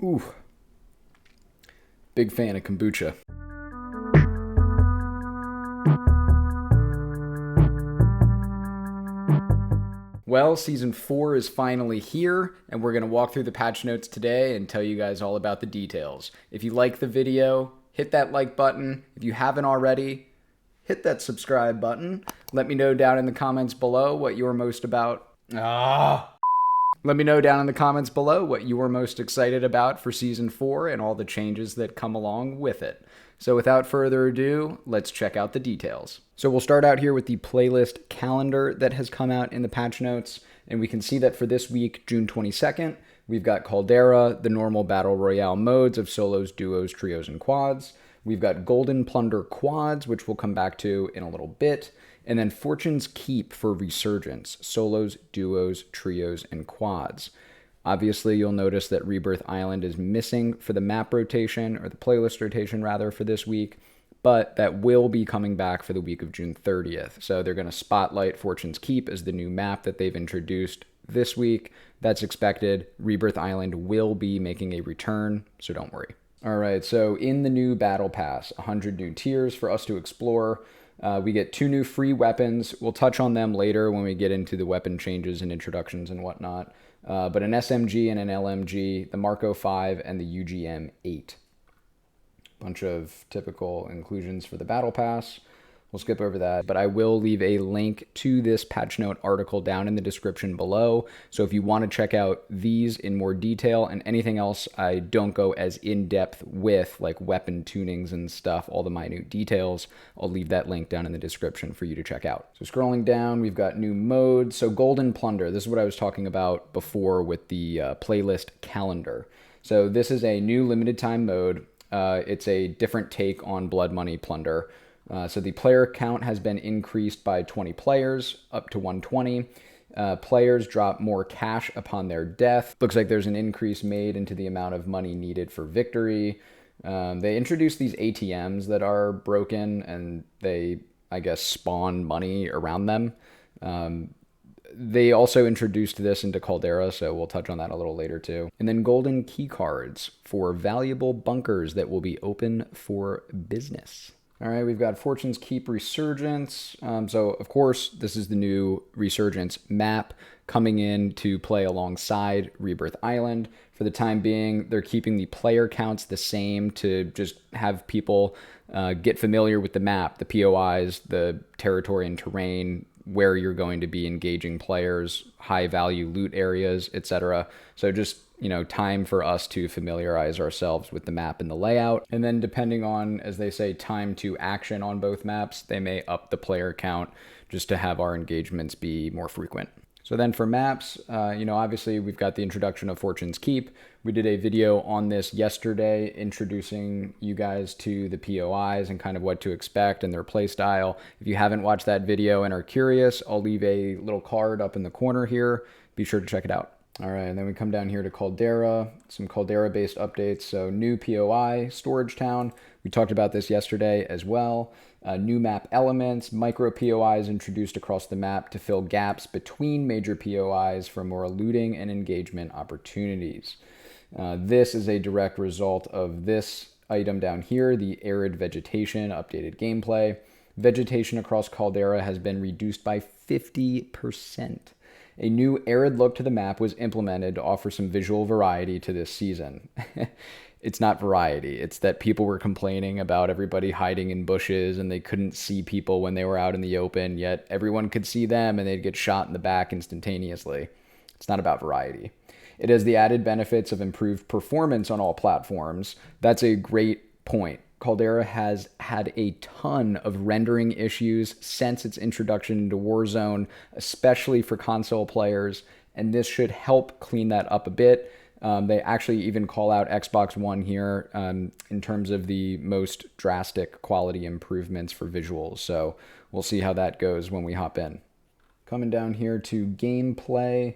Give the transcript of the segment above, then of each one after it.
Ooh, big fan of kombucha. Well, Season 4 is finally here, and we're going to walk through the patch notes today and tell you guys all about the details. If you like the video, hit that like button. If you haven't already, hit that subscribe button. Let me know down in the comments below what you're most about. Let me know down in the comments below what you are most excited about for Season 4 and all the changes that come along with it. So without further ado, let's check out the details. So we'll start out here with the playlist calendar that has come out in the patch notes. And we can see that for this week, June 22nd, we've got Caldera, the normal Battle Royale modes of solos, duos, trios, and quads. We've got Golden Plunder quads, which we'll come back to in a little bit. And then Fortune's Keep for Resurgence, solos, duos, trios, and quads. Obviously, you'll notice that Rebirth Island is missing for the map rotation, or the playlist rotation rather, for this week, but that will be coming back for the week of June 30th. So they're going to spotlight Fortune's Keep as the new map that they've introduced this week. That's expected. Rebirth Island will be making a return, so don't worry. All right, so in the new Battle Pass, 100 new tiers for us to explore. We get 2 new free weapons. We'll touch on them later when we get into the weapon changes and introductions and whatnot. But an SMG and an LMG, the Marco 5 and the UGM 8. Bunch of typical inclusions for the Battle Pass. We'll skip over that, but I will leave a link to this patch note article down in the description below. So if you want to check out these in more detail and anything else I don't go as in-depth with, like weapon tunings and stuff, all the minute details, I'll leave that link down in the description for you to check out. So scrolling down, we've got new modes. So Golden Plunder, this is what I was talking about before with the playlist calendar. So this is a new limited time mode. It's a different take on Blood Money Plunder. So the player count has been increased by 20 players, up to 120. Players drop more cash upon their death. Looks like there's an increase made into the amount of money needed for victory. They introduced these ATMs that are broken, and they, I guess, spawn money around them. They also introduced this into Caldera, so we'll touch on that a little later too. And then golden key cards for valuable bunkers that will be open for business. All right, we've got Fortune's Keep Resurgence. So, of course, this is the new Resurgence map coming in to play alongside Rebirth Island. For the time being, they're keeping the player counts the same to just have people get familiar with the map, the POIs, the territory and terrain, where you're going to be engaging players, high-value loot areas, etc. So just, time for us to familiarize ourselves with the map and the layout. And then depending on, as they say, time to action on both maps, they may up the player count just to have our engagements be more frequent. So then for maps, obviously we've got the introduction of Fortune's Keep. We did a video on this yesterday, introducing you guys to the POIs and kind of what to expect and their playstyle. If you haven't watched that video and are curious, I'll leave a little card up in the corner here. Be sure to check it out. All right, and then we come down here to Caldera, some Caldera-based updates. So new POI, Storage Town. We talked about this yesterday as well. New map elements, micro POIs introduced across the map to fill gaps between major POIs for more looting and engagement opportunities. This is a direct result of this item down here, the arid vegetation updated gameplay. Vegetation across Caldera has been reduced by 50%. A new arid look to the map was implemented to offer some visual variety to this season. It's not variety. It's that people were complaining about everybody hiding in bushes and they couldn't see people when they were out in the open, yet everyone could see them and they'd get shot in the back instantaneously. It's not about variety. It has the added benefits of improved performance on all platforms. That's a great point. Caldera has had a ton of rendering issues since its introduction into Warzone, especially for console players, and this should help clean that up a bit. They actually even call out Xbox One here in terms of the most drastic quality improvements for visuals, so we'll see how that goes when we hop in. Coming down here to gameplay,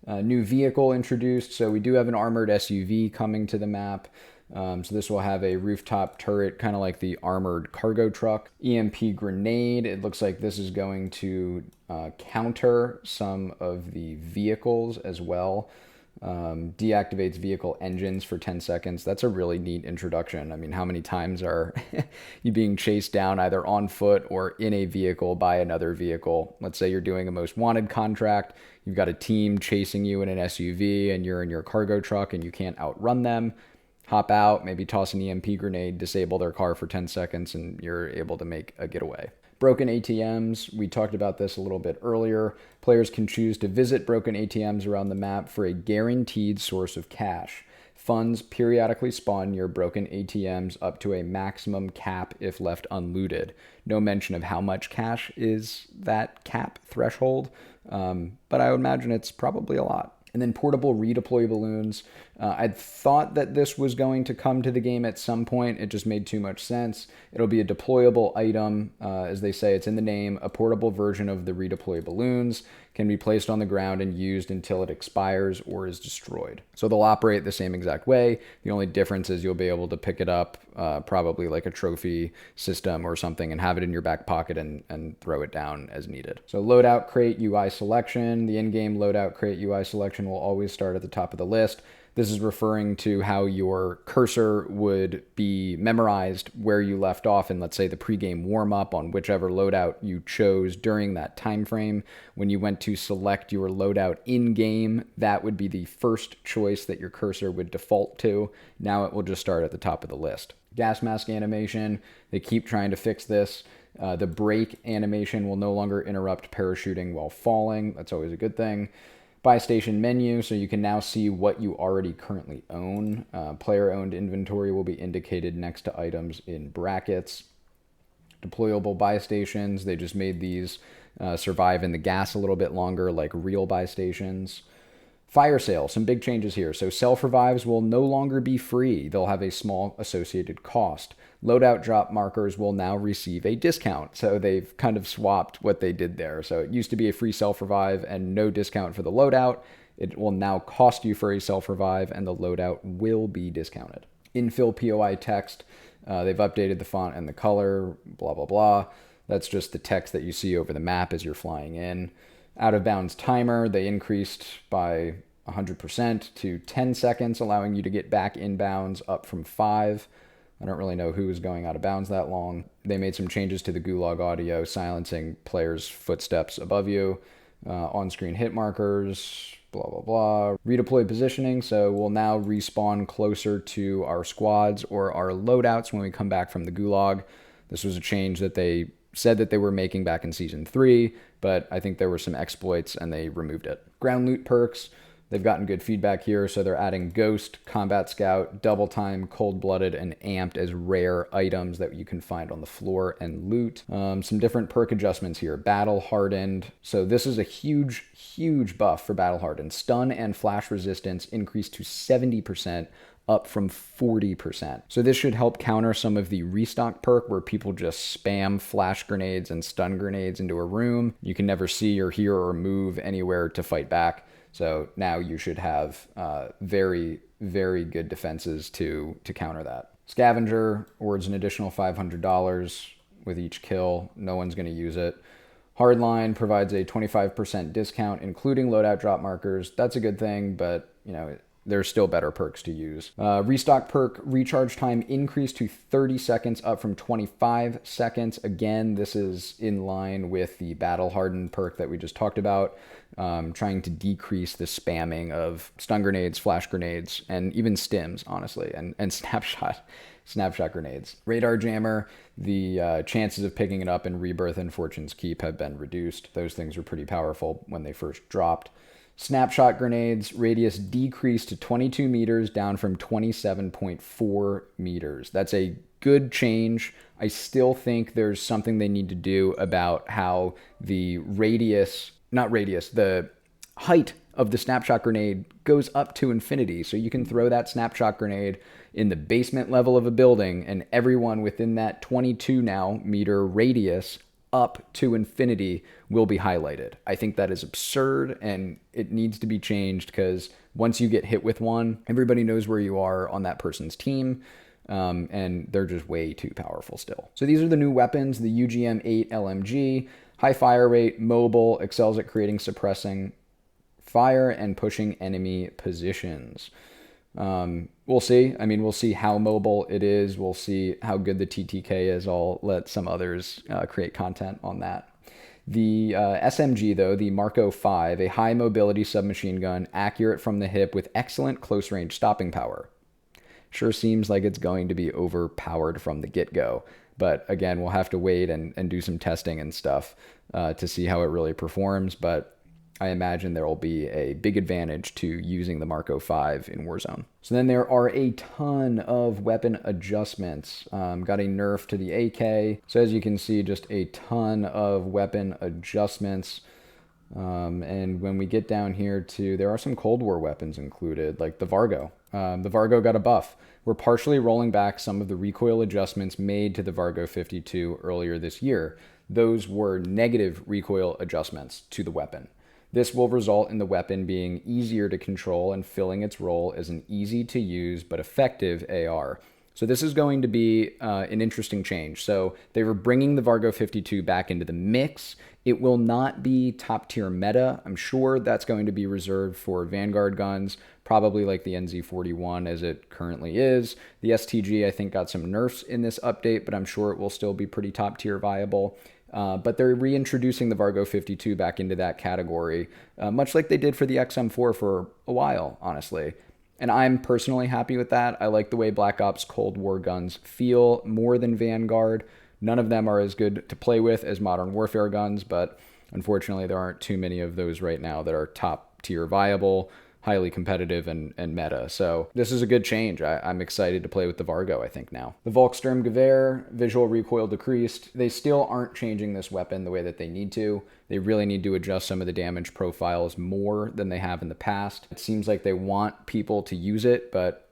new vehicle introduced, so we do have an armored SUV coming to the map. So this will have a rooftop turret, kind of like the armored cargo truck. EMP grenade, it looks like this is going to counter some of the vehicles as well. Deactivates vehicle engines for 10 seconds. That's a really neat introduction. I mean, how many times are you being chased down either on foot or in a vehicle by another vehicle? Let's say you're doing a most wanted contract. You've got a team chasing you in an SUV and you're in your cargo truck and you can't outrun them. Hop out, maybe toss an EMP grenade, disable their car for 10 seconds, and you're able to make a getaway. Broken ATMs, we talked about this a little bit earlier. Players can choose to visit broken ATMs around the map for a guaranteed source of cash. Funds periodically spawn near broken ATMs up to a maximum cap if left unlooted. No mention of how much cash is that cap threshold, but I would imagine it's probably a lot. And then portable redeploy balloons. I'd thought that this was going to come to the game at some point. It just made too much sense. It'll be a deployable item. As they say, it's in the name. A portable version of the redeploy balloons can be placed on the ground and used until it expires or is destroyed. So they'll operate the same exact way. The only difference is you'll be able to pick it up, probably like a trophy system or something, and have it in your back pocket and throw it down as needed. So loadout crate UI selection. The in-game loadout crate UI selection will always start at the top of the list. This is referring to how your cursor would be memorized where you left off in, let's say, the pregame warm-up on whichever loadout you chose during that time frame. When you went to select your loadout in-game, that would be the first choice that your cursor would default to. Now it will just start at the top of the list. Gas mask animation, they keep trying to fix this. The brake animation will no longer interrupt parachuting while falling. That's always a good thing. Buy station menu, so you can now see what you already currently own. Player-owned inventory will be indicated next to items in brackets. Deployable buy stations, they just made these survive in the gas a little bit longer, like real buy stations. Fire sale, some big changes here. So self-revives will no longer be free. They'll have a small associated cost. Loadout drop markers will now receive a discount. So they've kind of swapped what they did there. So it used to be a free self-revive and no discount for the loadout. It will now cost you for a self-revive and the loadout will be discounted. Infill POI text, they've updated the font and the color, blah, blah, blah. That's just the text that you see over the map as you're flying in. Out of bounds timer, they increased by 100% to 10 seconds, allowing you to get back inbounds, up from 5. I don't really know who was going out of bounds that long. They made some changes to the gulag audio, silencing players' footsteps above you. On-screen hit markers, blah, blah, blah. Redeploy positioning, so we'll now respawn closer to our squads or our loadouts when we come back from the gulag. This was a change that they said that they were making back in Season 3, but I think there were some exploits and they removed it. Ground loot perks, they've gotten good feedback here, so they're adding Ghost, Combat Scout, Double Time, Cold-Blooded, and Amped as rare items that you can find on the floor and loot. Some different perk adjustments here. Battle Hardened, so this is a huge, huge buff for Battle Hardened. Stun and flash resistance increased to 70%, up from 40%. So this should help counter some of the restock perk where people just spam flash grenades and stun grenades into a room. You can never see or hear or move anywhere to fight back. So now you should have very, very good defenses to counter that. Scavenger awards an additional $500 with each kill. No one's going to use it. Hardline provides a 25% discount, including loadout drop markers. That's a good thing, but there's still better perks to use. Restock perk, recharge time increased to 30 seconds, up from 25 seconds. Again, this is in line with the Battle Hardened perk that we just talked about, trying to decrease the spamming of stun grenades, flash grenades, and even stims, honestly, and snapshot grenades. Radar Jammer, the chances of picking it up in Rebirth and Fortune's Keep have been reduced. Those things were pretty powerful when they first dropped. Snapshot grenades, radius decreased to 22 meters, down from 27.4 meters. That's a good change. I still think there's something they need to do about how the the height of the snapshot grenade goes up to infinity. So you can throw that snapshot grenade in the basement level of a building and everyone within that 22 now meter radius up to infinity will be highlighted. I think that is absurd and it needs to be changed because once you get hit with one, everybody knows where you are on that person's team, and they're just way too powerful still. So these are the new weapons, the UGM-8 LMG, high fire rate, mobile, excels at creating, suppressing fire and pushing enemy positions. We'll see. I mean, we'll see how mobile it is. We'll see how good the TTK is. I'll let some others create content on that. The SMG, though, the Marco 5, a high mobility submachine gun, accurate from the hip with excellent close range stopping power. Sure seems like it's going to be overpowered from the get-go. But again, we'll have to wait and do some testing and stuff to see how it really performs. But I imagine there will be a big advantage to using the Marco 5 in Warzone. So then there are a ton of weapon adjustments. Got a nerf to the AK. So as you can see, just a ton of weapon adjustments. And when we get down here to, there are some Cold War weapons included, like the Vargo. The Vargo got a buff. We're partially rolling back some of the recoil adjustments made to the Vargo 52 earlier this year. Those were negative recoil adjustments to the weapon. This will result in the weapon being easier to control and filling its role as an easy to use but effective AR. So this is going to be an interesting change. So they were bringing the Vargo 52 back into the mix. It will not be top tier meta. I'm sure that's going to be reserved for Vanguard guns, probably like the NZ41 as it currently is. The STG, I think, got some nerfs in this update, but I'm sure it will still be pretty top tier viable. But they're reintroducing the Vargo 52 back into that category, much like they did for the XM4 for a while, honestly. And I'm personally happy with that. I like the way Black Ops Cold War guns feel more than Vanguard. None of them are as good to play with as Modern Warfare guns, but unfortunately there aren't too many of those right now that are top tier viable, highly competitive, and meta. So this is a good change. I'm excited to play with the Vargo, I think, now. The Volkssturmgewehr, visual recoil decreased. They still aren't changing this weapon the way that they need to. They really need to adjust some of the damage profiles more than they have in the past. It seems like they want people to use it, but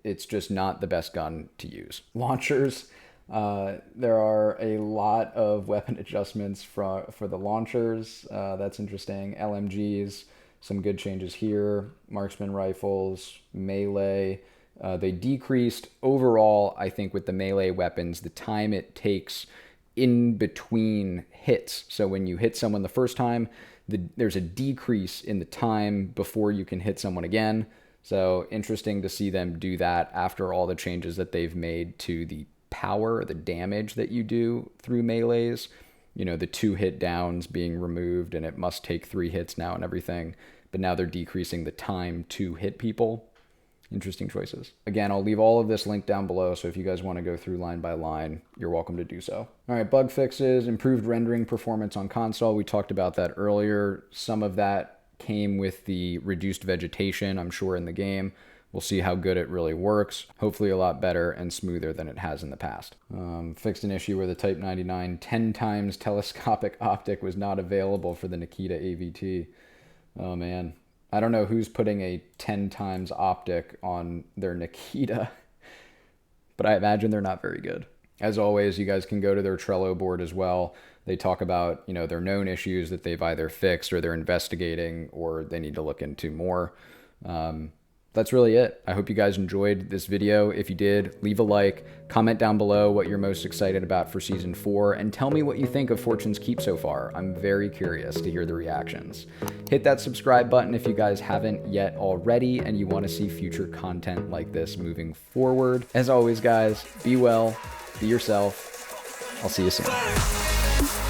it's just not the best gun to use. Launchers. There are a lot of weapon adjustments for the launchers. That's interesting. LMGs. Some good changes here. Marksman rifles, melee. They decreased overall, I think, with the melee weapons, the time it takes in between hits. So when you hit someone the first time, there's a decrease in the time before you can hit someone again. So interesting to see them do that after all the changes that they've made to the power, the damage that you do through melees. You know, the 2 hit downs being removed and it must take 3 hits now and everything. But now they're decreasing the time to hit people. Interesting choices. Again, I'll leave all of this linked down below, so if you guys want to go through line by line, you're welcome to do so. All right, bug fixes, improved rendering performance on console. We talked about that earlier. Some of that came with the reduced vegetation, I'm sure, in the game. We'll see how good it really works. Hopefully a lot better and smoother than it has in the past. Fixed an issue where the Type 99 10 times telescopic optic was not available for the Nikita AVT. Oh man, I don't know who's putting a 10 times optic on their Nikita, but I imagine they're not very good. As always, you guys can go to their Trello board as well. They talk about, you know, their known issues that they've either fixed or they're investigating or they need to look into more. That's really it. I hope you guys enjoyed this video. If you did, leave a like, comment down below what you're most excited about for Season 4, and tell me what you think of Fortune's Keep so far. I'm very curious to hear the reactions. Hit that subscribe button if you guys haven't yet already and you want to see future content like this moving forward. As always, guys, be well, be yourself. I'll see you soon.